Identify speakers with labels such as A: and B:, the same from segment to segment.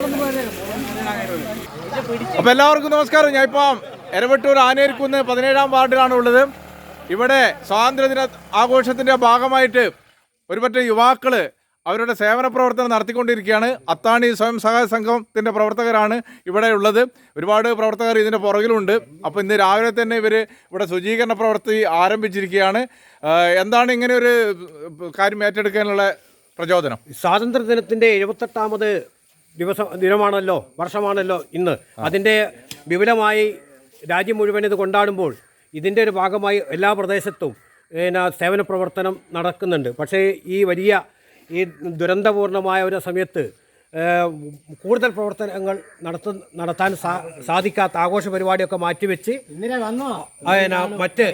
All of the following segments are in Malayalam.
A: അപ്പോൾ എല്ലാവർക്കും നമസ്കാരം. ഞാൻ ഇപ്പം എരവട്ടൂർ ആനേരിക്കുന്ന് 17-ാം വാർഡിലാണ് ഉള്ളത്. ഇവിടെ സ്വാതന്ത്ര്യദിന ആഘോഷത്തിൻ്റെ ഭാഗമായിട്ട് ഒരുപറ്റം യുവാക്കൾ അവരുടെ സേവന പ്രവർത്തനം നടത്തിക്കൊണ്ടിരിക്കുകയാണ്. അത്താണി സ്വയം സഹായ സംഘത്തിൻ്റെ പ്രവർത്തകരാണ് ഇവിടെ ഉള്ളത്. ഒരുപാട് പ്രവർത്തകർ ഇതിൻ്റെ പുറകിലുണ്ട്. അപ്പോൾ ഇന്ന് രാവിലെ തന്നെ ഇവർ ഇവിടെ ശുചീകരണ പ്രവൃത്തി ആരംഭിച്ചിരിക്കുകയാണ്. എന്താണ് ഇങ്ങനെ ഒരു കാര്യം ഏറ്റെടുക്കാനുള്ള പ്രചോദനം?
B: സ്വാതന്ത്ര്യദിനത്തിൻ്റെ 78ാമത് വർഷമാണല്ലോ ഇന്ന്. അതിൻ്റെ വിപുലമായി രാജ്യം മുഴുവൻ ഇത് കൊണ്ടാടുമ്പോൾ ഇതിൻ്റെ ഒരു ഭാഗമായി എല്ലാ പ്രദേശത്തും സേവന പ്രവർത്തനം നടക്കുന്നുണ്ട്. പക്ഷേ ഈ ദുരന്തപൂർണമായ ഒരു സമയത്ത് കൂടുതൽ പ്രവർത്തനങ്ങൾ നടത്താൻ സാധിക്കാത്ത ആഘോഷ പരിപാടിയൊക്കെ മാറ്റിവെച്ച് മറ്റ്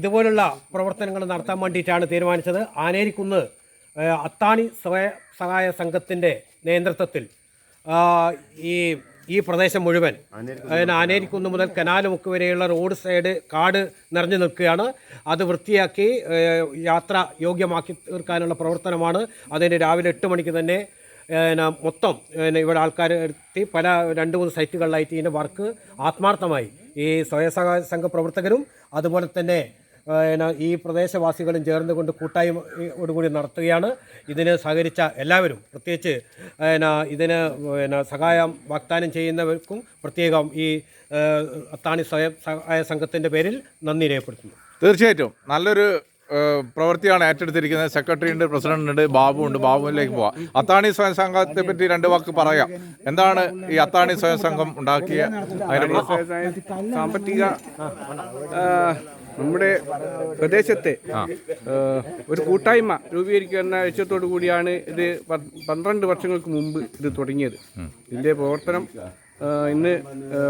B: ഇതുപോലുള്ള പ്രവർത്തനങ്ങൾ നടത്താൻ വേണ്ടിയിട്ടാണ് തീരുമാനിച്ചത്. ആനേരിക്കുന്ന് അത്താണി സ്വയം സഹായ സംഘത്തിൻ്റെ നേതൃത്വത്തിൽ ഈ പ്രദേശം മുഴുവൻ ആനേരിക്കുന്ന് മുതൽ കനാലുമുക്ക് വരെയുള്ള റോഡ് സൈഡ് കാട് നിറഞ്ഞു നിൽക്കുകയാണ്. അത് വൃത്തിയാക്കി യാത്ര യോഗ്യമാക്കി തീർക്കാനുള്ള പ്രവർത്തനമാണ്. അതിന് രാവിലെ 8 മണിക്ക് തന്നെ മൊത്തം ഇവിടെ ആൾക്കാർ എത്തി പല 2-3 സൈറ്റുകളിലായിട്ട് ഇതിൻ്റെ വർക്ക് ആത്മാർത്ഥമായി ഈ സ്വയം സഹായ സംഘ പ്രവർത്തകരും അതുപോലെ തന്നെ ഈ പ്രദേശവാസികളും ചേർന്നുകൊണ്ട് കൂട്ടായ്മയോടുകൂടി നടത്തുകയാണ്. ഇതിന് സഹകരിച്ച എല്ലാവരും, പ്രത്യേകിച്ച് ഇതിന് സഹായം വാഗ്ദാനം ചെയ്യുന്നവർക്കും പ്രത്യേകം ഈ അത്താണി സ്വയം സഹായ സംഘത്തിൻ്റെ പേരിൽ നന്ദി രേഖപ്പെടുത്തുന്നു.
A: തീർച്ചയായിട്ടും നല്ലൊരു പ്രവൃത്തിയാണ് ഏറ്റെടുത്തിരിക്കുന്നത്. സെക്രട്ടറി ഉണ്ട്, പ്രസിഡന്റ് ഉണ്ട്, ബാബു ഉണ്ട്. ബാബുവിലേക്ക് പോവാം. അത്താണി സ്വയം സംഘത്തെ പറ്റി 2 വാക്ക് പറയാം. എന്താണ് ഈ അത്താണി സ്വയം സംഘം ഉണ്ടാക്കിയ
C: സാമ്പത്തിക നമ്മുടെ പ്രദേശത്തെ ഒരു കൂട്ടായ്മ രൂപീകരിക്കുന്ന ലക്ഷ്യത്തോടു കൂടിയാണ് ഇത് 12 വർഷങ്ങൾക്ക് മുമ്പ് ഇത് തുടങ്ങിയത്. ഇതിൻ്റെ പ്രവർത്തനം ഇന്ന്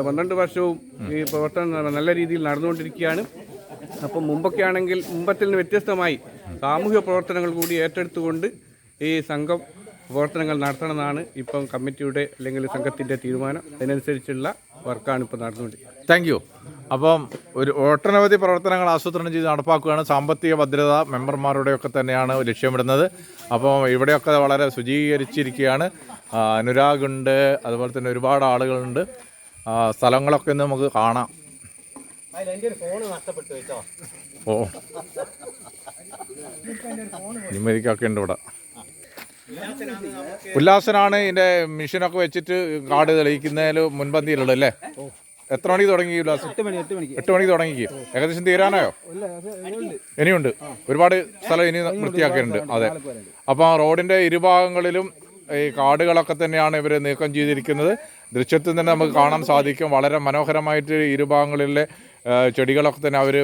C: 12 വർഷവും ഈ പ്രവർത്തനം നല്ല രീതിയിൽ നടന്നുകൊണ്ടിരിക്കുകയാണ്. അപ്പം മുമ്പൊക്കെ ആണെങ്കിൽ മുമ്പത്തിൽ നിന്ന് വ്യത്യസ്തമായി സാമൂഹിക പ്രവർത്തനങ്ങൾ കൂടി ഏറ്റെടുത്തുകൊണ്ട് ഈ സംഘം പ്രവർത്തനങ്ങൾ നടത്തണമെന്നാണ് ഇപ്പം കമ്മിറ്റിയുടെ അല്ലെങ്കിൽ സംഘത്തിൻ്റെ തീരുമാനം. അതിനനുസരിച്ചുള്ള വർക്കാണ് ഇപ്പോൾ നടന്നുകൊണ്ടിരിക്കുന്നത്.
A: Thank you. അപ്പം ഒരു ഒട്ടനവധി പ്രവർത്തനങ്ങൾ ആസൂത്രണം ചെയ്ത് നടപ്പാക്കുകയാണ്. സാമ്പത്തിക ഭദ്രത മെമ്പർമാരുടെയൊക്കെ തന്നെയാണ് ലക്ഷ്യമിടുന്നത്. അപ്പോൾ ഇവിടെയൊക്കെ വളരെ ശുചീകരിച്ചിരിക്കുകയാണ്. അനുരാഗ് ഉണ്ട്, അതുപോലെ തന്നെ ഒരുപാട് ആളുകളുണ്ട്. സ്ഥലങ്ങളൊക്കെ ഇന്ന് നമുക്ക് കാണാം. ഓ നിമ്മതിക്കൊക്കെ ഉണ്ട് ഇവിടെ. ഉല്ലാസനാണ് ഇതിൻ്റെ മിഷനൊക്കെ വെച്ചിട്ട് കാട് തെളിയിക്കുന്നതിൽ മുൻപന്തിയിലുള്ളത് അല്ലേ? എത്ര മണിക്ക് തുടങ്ങി ഉല്ലാസം? 8 മണിക്ക് തുടങ്ങി. ഏകദേശം തീരാനായോ? ഇനിയുണ്ട്, ഒരുപാട് സ്ഥലം ഇനി വൃത്തിയാക്കിയിട്ടുണ്ട്. അതെ. അപ്പോൾ റോഡിൻ്റെ ഇരുഭാഗങ്ങളിലും ഈ കാടുകളൊക്കെ തന്നെയാണ് ഇവർ നീക്കം ചെയ്തിരിക്കുന്നത്. ദൃശ്യത്തിൽ തന്നെ നമുക്ക് കാണാൻ സാധിക്കും. വളരെ മനോഹരമായിട്ട് ഇരുഭാഗങ്ങളിലെ ചെടികളൊക്കെ തന്നെ അവർ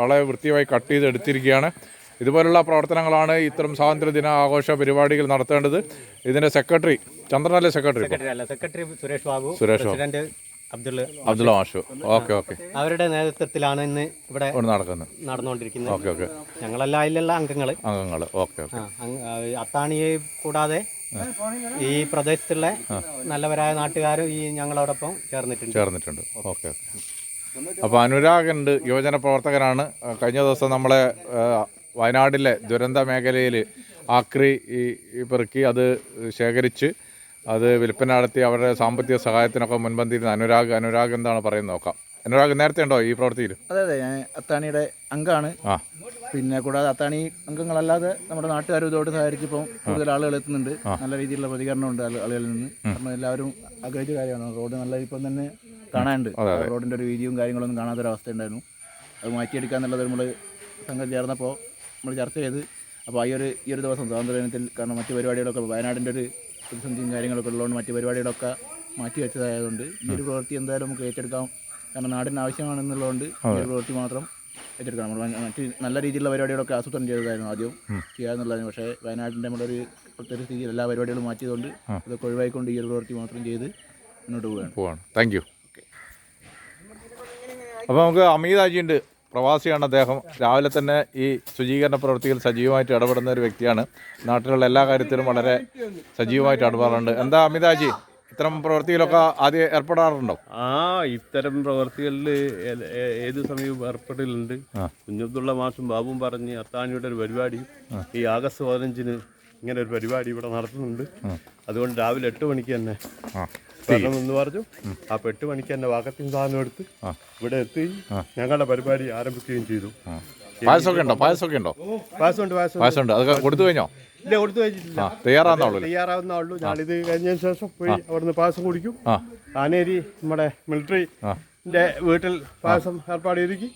A: വളരെ വൃത്തിയായി കട്ട് ചെയ്ത് എടുത്തിരിക്കുകയാണ്. ഇതുപോലുള്ള പ്രവർത്തനങ്ങളാണ് ഇത്തരം സ്വാതന്ത്ര്യദിന ആഘോഷ പരിപാടികൾ നടത്തേണ്ടത്. ഇതിൻ്റെ സെക്രട്ടറി ചന്ദ്രനല്ലേ? സെക്രട്ടറി സുരേഷ് ബാബു, അബ്ദുള്ള മാഷു. ഓക്കെ.
D: അവരുടെ നേതൃത്വത്തിലാണ് ഇന്ന് ഇവിടെ
A: നടന്നുകൊണ്ടിരിക്കുന്നത്. ഓക്കെ.
D: ഞങ്ങളെല്ലാം അതിലുള്ള അംഗങ്ങൾ.
A: ഓക്കെ.
D: അത്താണിയെ കൂടാതെ ഈ പ്രദേശത്തുള്ള നല്ലവരായ നാട്ടുകാരും ഈ ഞങ്ങളോടൊപ്പം ചേർന്നിട്ടുണ്ട്.
A: ഓക്കെ. അപ്പോൾ അനുരാഗ് ഉണ്ട്, യുവജന പ്രവർത്തകനാണ്. കഴിഞ്ഞ ദിവസം നമ്മളെ വയനാട്ടിലെ ദുരന്ത മേഖലയിൽ ആക്രി പെറുക്കി അത് ശേഖരിച്ച് അത് വിൽപ്പന നടത്തി അവരുടെ സാമ്പത്തിക സഹായത്തിനൊക്കെ മുൻപന്തിരുന്ന അനുരാഗ് എന്താണ് പറയുന്നത് നോക്കാം. അനുരാഗ് നേരത്തെ ഉണ്ടോ ഈ പ്രവൃത്തിയിൽ?
E: അതെ, ഞാൻ അത്താണിയുടെ അംഗമാണ്. പിന്നെ കൂടാതെ അത്താണി അംഗങ്ങളല്ലാതെ നമ്മുടെ നാട്ടുകാരും ഇതോട് സഹകരിച്ചിപ്പം കൂടുതൽ ആളുകൾ എത്തുന്നുണ്ട്. നല്ല രീതിയിലുള്ള പ്രതികരണമുണ്ട് ആളുകളിൽ നിന്ന്. കാരണം എല്ലാവരും ആഗ്രഹിച്ച കാര്യമാണ്. റോഡ് നല്ല ഇപ്പം തന്നെ കാണാനുണ്ട്. റോഡിൻ്റെ ഒരു വീതിയും കാര്യങ്ങളൊന്നും കാണാത്തൊരവസ്ഥ ഉണ്ടായിരുന്നു. അത് മാറ്റിയെടുക്കുക എന്നുള്ളത് നമ്മൾ സംഘം ചേർന്നപ്പോൾ നമ്മൾ ചർച്ച ചെയ്ത് അപ്പോൾ ഈ ഒരു ദിവസം സ്വാതന്ത്ര്യദിനത്തിൽ, കാരണം മറ്റു പരിപാടികളൊക്കെ വയനാടിൻ്റെ ഒരു പ്രതിസന്ധിയും കാര്യങ്ങളൊക്കെ ഉള്ളതുകൊണ്ട് മറ്റു പരിപാടികളൊക്കെ മാറ്റി വെച്ചതായതുകൊണ്ട് ഈ ഒരു പ്രവൃത്തി എന്തായാലും നമുക്ക് ഏറ്റെടുക്കാം. കാരണം നാടിന് ആവശ്യമാണെന്നുള്ളതുകൊണ്ട് ഈ ഒരു പ്രവൃത്തി മാത്രം ഏറ്റെടുക്കാം. നമ്മൾ മറ്റ് നല്ല രീതിയിലുള്ള പരിപാടികളൊക്കെ ആസൂത്രണം ചെയ്തതായിരുന്നു ആദ്യം ചെയ്യാമെന്നുള്ളതാണ്. പക്ഷേ വയനാടിൻ്റെ നമ്മളൊരു പ്രത്യേക സ്ഥിതിയിൽ എല്ലാ പരിപാടികളും മാറ്റിയതുകൊണ്ട് ഇതൊക്കെ ഒഴിവായിക്കൊണ്ട് ഈ ഒരു പ്രവൃത്തി മാത്രം ചെയ്ത് മുന്നോട്ട് പോവുകയാണ്.
A: Thank you. അപ്പോൾ നമുക്ക് അമീത് ആജിയുണ്ട്, പ്രവാസിയാണ് അദ്ദേഹം. രാവിലെ തന്നെ ഈ ശുചീകരണ പ്രവൃത്തിയിൽ സജീവമായിട്ട് ഇടപെടുന്ന ഒരു വ്യക്തിയാണ്. നാട്ടിലുള്ള എല്ലാ കാര്യത്തിലും വളരെ സജീവമായിട്ട് ഇടപെടാറുണ്ട്. എന്താ അമിതാജി, ഇത്തരം പ്രവൃത്തിയിലൊക്കെ ആദ്യം ഏർപ്പെടാറുണ്ടോ?
F: ഇത്തരം പ്രവൃത്തികളിൽ ഏത് സമയവും ഏർപ്പെടലുണ്ട്. കുഞ്ഞബ്ദുള്ള മാഷും ബാബുവും പറഞ്ഞ് അത്താണിയുടെ ഒരു പരിപാടി ഈ ആഗസ്റ്റ് 15-ന് ഇങ്ങനെ ഒരു പരിപാടി ഇവിടെ നടത്തുന്നുണ്ട്. അതുകൊണ്ട് രാവിലെ 8 മണിക്ക് തന്നെ
A: ആ
F: വരണമെന്ന് പറഞ്ഞു. അപ്പോൾ 8 മണിക്ക് തന്നെ വാക്കത്തിൻ സാധനം എടുത്ത് ഇവിടെ എത്തി ഞങ്ങളുടെ പരിപാടി ആരംഭിക്കുകയും ചെയ്തു.
A: പായസമൊക്കെ ഉണ്ടോ? പായസമൊക്കെ ഉണ്ടോ?
F: പായസമുണ്ട്.
A: പായസമുണ്ട്. അതൊക്കെ കൊടുത്തു കഴിഞ്ഞോ?
F: ഇല്ല, കൊടുത്തു കഴിഞ്ഞിട്ടില്ല. തയ്യാറാവുന്ന ഉള്ളൂ. ഞാനിത് കഴിഞ്ഞതിന് ശേഷം പോയി അവിടുന്ന് പായസം കുടിക്കും. ആനേരി നമ്മുടെ മിലിറ്ററിന്റെ വീട്ടിൽ പായസം ഏർപ്പാട് ചെയ്തിരിക്കും.